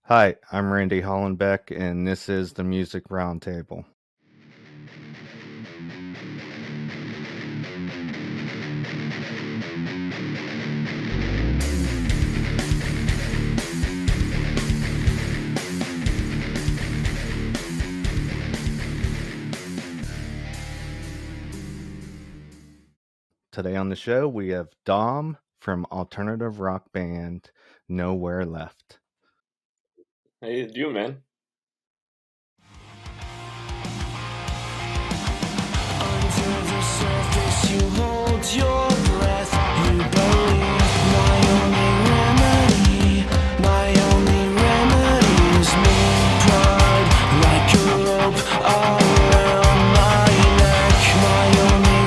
Hi, I'm Randy Hollenbeck, and this is the Music Roundtable. Today on the show, we have Dom from alternative rock band Nowhere Left. How you doing, man? Under the surface, you hold your breath. You believe my only remedy is me. Pride like a rope around my neck. My only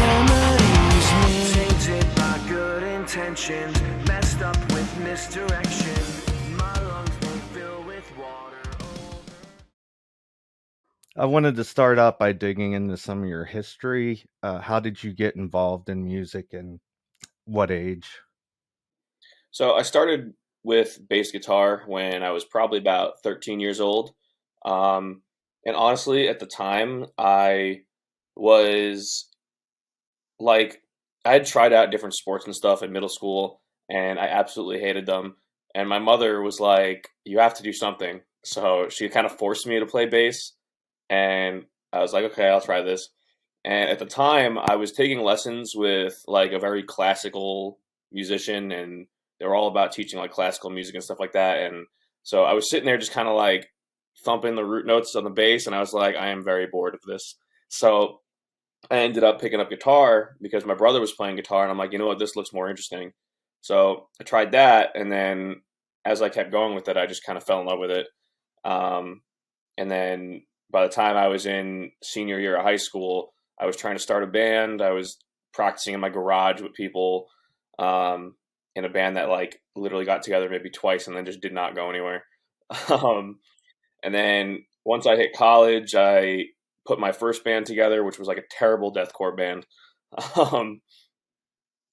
remedy is me. Tainted by good intentions, messed up with misdirection. My lungs won't fill with water. I wanted to start out by digging into some of your history. How did you get involved in music and what age? So I started with bass guitar when I was probably about 13 years old. Um, and honestly, at the time, I was like, I had tried out different sports and stuff in middle school, and I absolutely hated them. And my mother was like, "You have to do something." So she kind of forced me to play bass, and I was like, "Okay, I'll try this." And at the time, I was taking lessons with like a very classical musician, and they were all about teaching like classical music and stuff like that. And so I was sitting there just kind of like thumping the root notes on the bass, and I was like, I am very bored of this. So I ended up picking up guitar because my brother was playing guitar, and I'm like, you know what, this looks more interesting. So I tried that, and then as I kept going with it, I just kind of fell in love with it. Um, and then by the time I was in senior year of high school, I was trying to start a band. I was practicing in my garage with people um, in a band that like literally got together maybe twice and then just did not go anywhere. um, and then once I hit college, I put my first band together, which was like a terrible deathcore band. Um,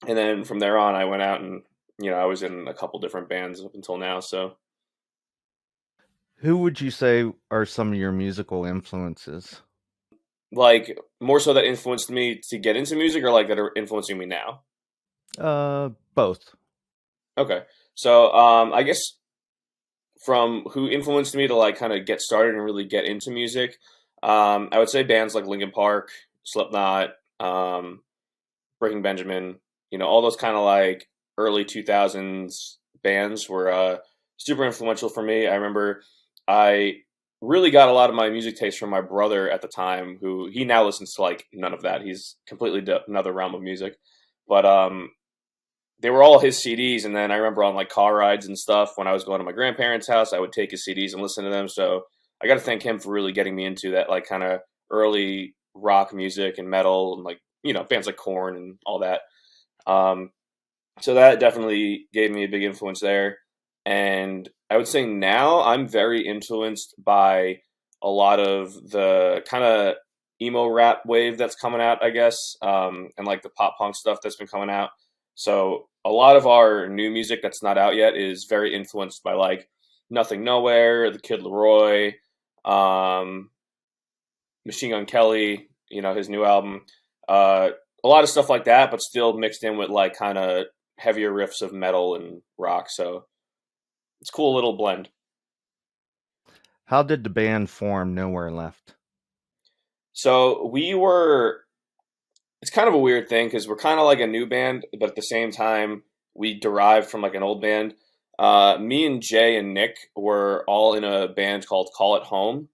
and then from there on, I went out and I was in a couple different bands up until now. So Who would you say are some of your musical influences? like more so that influenced me to get into music, or like that are influencing me now. Both. Okay, so I guess from who influenced me to like kind of get started and really get into music, I would say bands like Linkin Park, Slipknot, um, Breaking Benjamin, all those kind of like early 2000s bands were super influential for me. I remember I really got a lot of my music taste from my brother at the time, who he now listens to like none of that. He's completely another realm of music. But they were all his CDs, and then I remember on like car rides and stuff when I was going to my grandparents' house, I would take his CDs and listen to them. So I got to thank him for really getting me into that like kind of early rock music and metal and like bands like Korn and all that. Um, so that definitely gave me a big influence there. And I would say now I'm very influenced by a lot of the kind of emo rap wave that's coming out, I guess, and like the pop punk stuff that's been coming out. So a lot of our new music that's not out yet is very influenced by like Nothing Nowhere, The Kid Leroy, um, Machine Gun Kelly, his new album. A lot of stuff like that, but still mixed in with like kind of heavier riffs of metal and rock. So it's a cool little blend. How did the band form Nowhere Left? So it's kind of a weird thing because we're kind of like a new band, but at the same time, we derived from like an old band. Me and Jay and Nick were all in a band called Call It Home,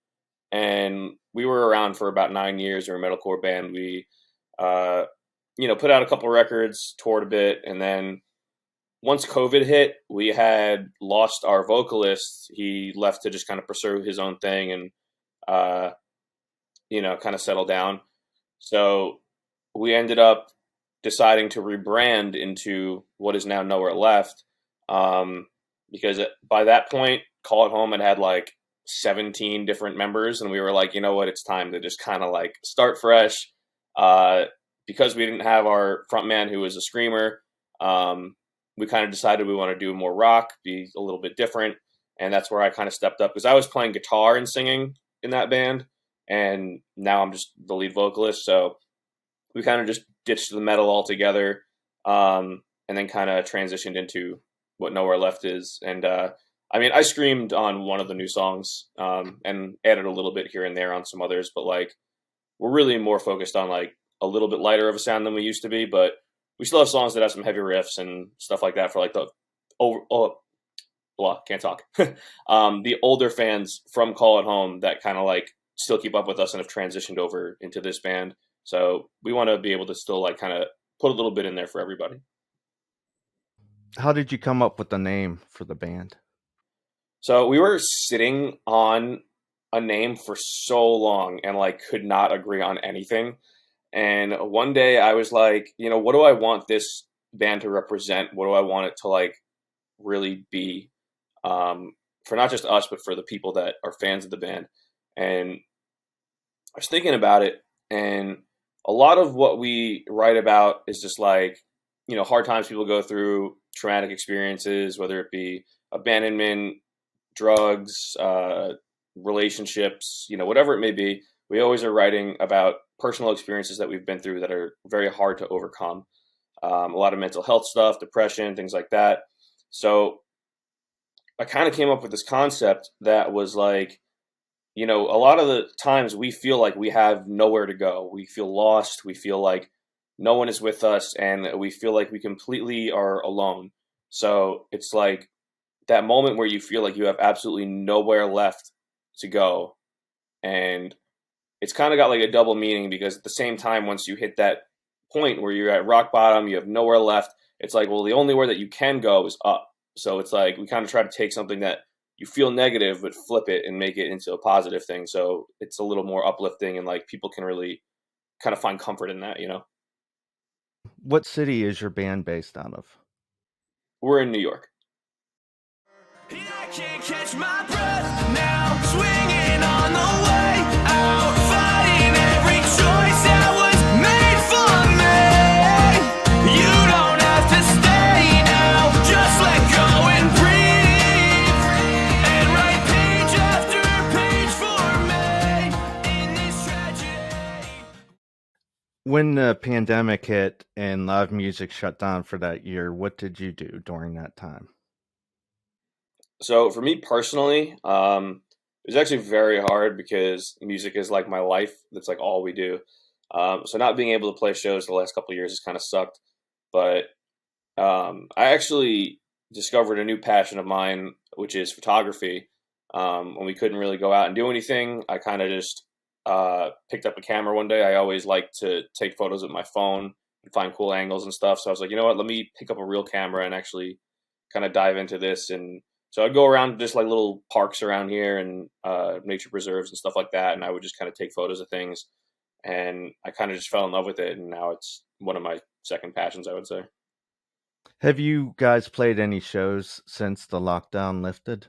and we were around for about 9 years. We're a metalcore band. We, uh, put out a couple records, toured a bit, and then once COVID hit, we had lost our vocalist. He left to just kind of pursue his own thing and, uh, kind of settle down. So we ended up deciding to rebrand into what is now Nowhere Left, um, because by that point, Call It Home had like 17 different members, and we were like, you know what, it's time to just kind of like start fresh. Uh, because we didn't have our front man who was a screamer, um, we kind of decided we want to do more rock, be a little bit different, and that's where I kind of stepped up because I was playing guitar and singing in that band, and now I'm just the lead vocalist. So we kind of just ditched the metal altogether, and then kind of transitioned into what Nowhere Left is. And I mean, I screamed on one of the new songs, and added a little bit here and there on some others, but like we're really more focused on like a little bit lighter of a sound than we used to be, but we still have songs that have some heavy riffs and stuff like that for like the over blah, can't talk. The older fans from Call It Home that kind of like still keep up with us and have transitioned over into this band. So we want to be able to still like kind of put a little bit in there for everybody. How did you come up with the name for the band? So we were sitting on a name for so long and like could not agree on anything. And one day I was like, you know, what do I want this band to represent? What do I want it to like really be, for not just us, but for the people that are fans of the band? And I was thinking about it, and a lot of what we write about is just like, you know, hard times people go through, traumatic experiences, whether it be abandonment, drugs, relationships, you know, whatever it may be. We always are writing about personal experiences that we've been through that are very hard to overcome. A lot of mental health stuff, depression, things like that. So I kind of came up with this concept that was like, you know, a lot of the times we feel like we have nowhere to go. We feel lost. We feel like no one is with us, and we feel like we completely are alone. So it's like that moment where you feel like you have absolutely nowhere left to go. And it's kind of got like a double meaning because at the same time, once you hit that point where you're at rock bottom, you have nowhere left. It's like, well, the only where that you can go is up. So it's like we kind of try to take something that you feel negative, but flip it and make it into a positive thing. So it's a little more uplifting, and like people can really kind of find comfort in that, you know? What city is your band based out of? We're in New York. And I can't catch my breath now, swinging on the way out, fighting every choice that was made for me. You don't have to stay now, just let go and breathe, and write page after page for me in this tragedy. When the pandemic hit and live music shut down for that year, what did you do during that time? So for me personally, it was actually very hard because music is like my life. That's like all we do. So not being able to play shows the last couple of years has kind of sucked. But I actually discovered a new passion of mine, which is photography. When we couldn't really go out and do anything, I kind of just picked up a camera one day. I always like to take photos with my phone and find cool angles and stuff. So I was like, you know what, let me pick up a real camera and actually kind of dive into this. And so I'd go around just like little parks around here and nature preserves and stuff like that. And I would just kind of take photos of things. And I kind of just fell in love with it. And now it's one of my second passions, I would say. Have you guys played any shows since the lockdown lifted?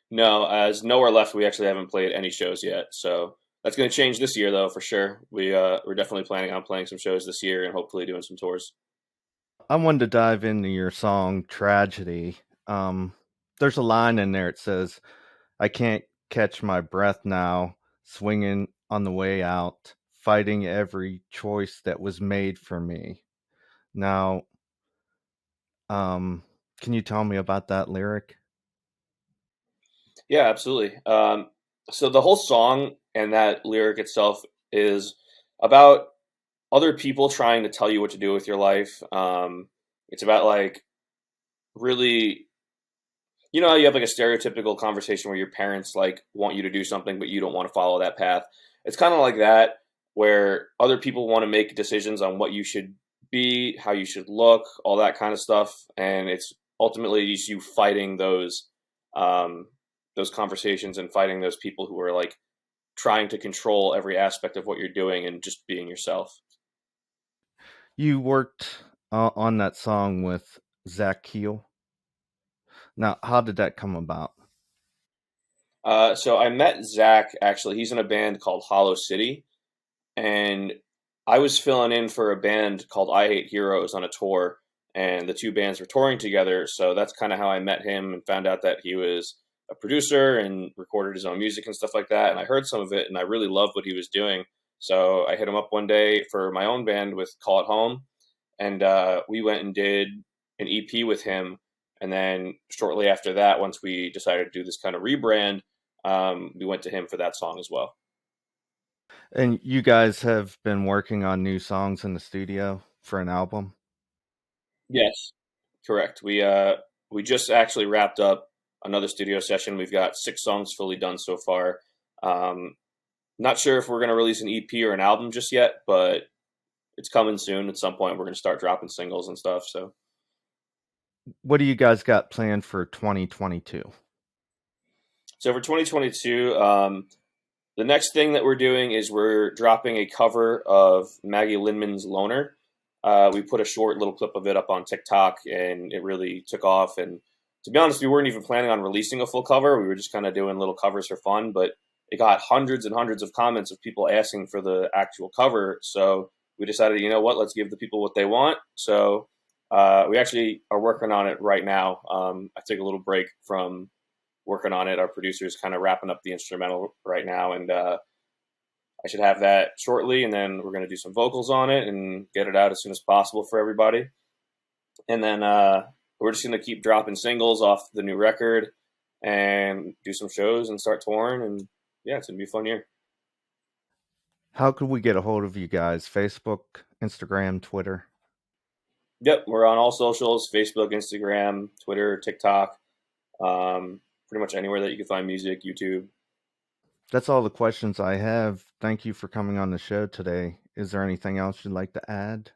No, as Nowhere Left, we actually haven't played any shows yet. So that's going to change this year, though, for sure. We're definitely planning on playing some shows this year and hopefully doing some tours. I wanted to dive into your song Tragedy. There's a line in there. It says, I can't catch my breath now, swinging on the way out, fighting every choice that was made for me. Now, can you tell me about that lyric? Yeah, absolutely. So the whole song and that lyric itself is about other people trying to tell you what to do with your life. It's about like really, you know, how you have like a stereotypical conversation where your parents like want you to do something, but you don't want to follow that path. It's kind of like that, where other people want to make decisions on what you should be, how you should look, all that kind of stuff, and it's ultimately just you fighting those conversations and fighting those people who are like trying to control every aspect of what you're doing and just being yourself. You worked on that song with Zach Kiel. Now, how did that come about? So I met Zach actually. He's in a band called Hollow City, and I was filling in for a band called I Hate Heroes on a tour, and the two bands were touring together. So that's kind of how I met him and found out that he was a producer and recorded his own music and stuff like that. And I heard some of it and I really loved what he was doing. So I hit him up one day for my own band with Call It Home, and we went and did an EP with him. And then shortly after that, once we decided to do this kind of rebrand, we went to him for that song as well. And you guys have been working on new songs in the studio for an album? Yes, correct. We just actually wrapped up another studio session. We've got 6 songs fully done so far. Not sure if we're going to release an EP or an album just yet, but it's coming soon. At some point, we're going to start dropping singles and stuff. So, what do you guys got planned for 2022? so for 2022, the next thing that we're doing is we're dropping a cover of Maggie Lindman's "Loner." We put a short little clip of it up on TikTok, and it really took off. And to be honest, we weren't even planning on releasing a full cover. We were just kind of doing little covers for fun, but it got hundreds and hundreds of comments of people asking for the actual cover. So we decided, you know what, let's give the people what they want. So we actually are working on it right now. I took a little break from working on it. Our producer's kind of wrapping up the instrumental right now, and I should have that shortly, and then we're going to do some vocals on it and get it out as soon as possible for everybody. And then we're just going to keep dropping singles off the new record and do some shows and start touring. And yeah, it's going to be a fun year. How could we get a hold of you guys? Facebook, Instagram, Twitter? Yep, we're on all socials: Facebook, Instagram, Twitter, TikTok, pretty much anywhere that you can find music, YouTube. That's all the questions I have. Thank you for coming on the show today. Is there anything else you'd like to add?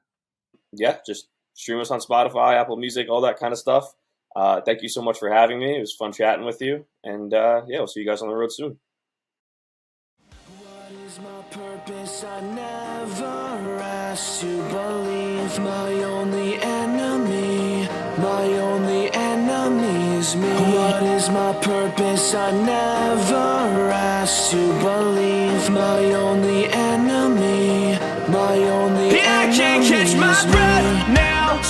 Yeah, just stream us on Spotify, Apple Music, all that kind of stuff. Thank you so much for having me. It was fun chatting with you. And yeah, we'll see you guys on the road soon. What is my purpose? I never asked to believe. My only enemy is me. What is my purpose? I never asked to believe. My only enemy I can't catch my breath now.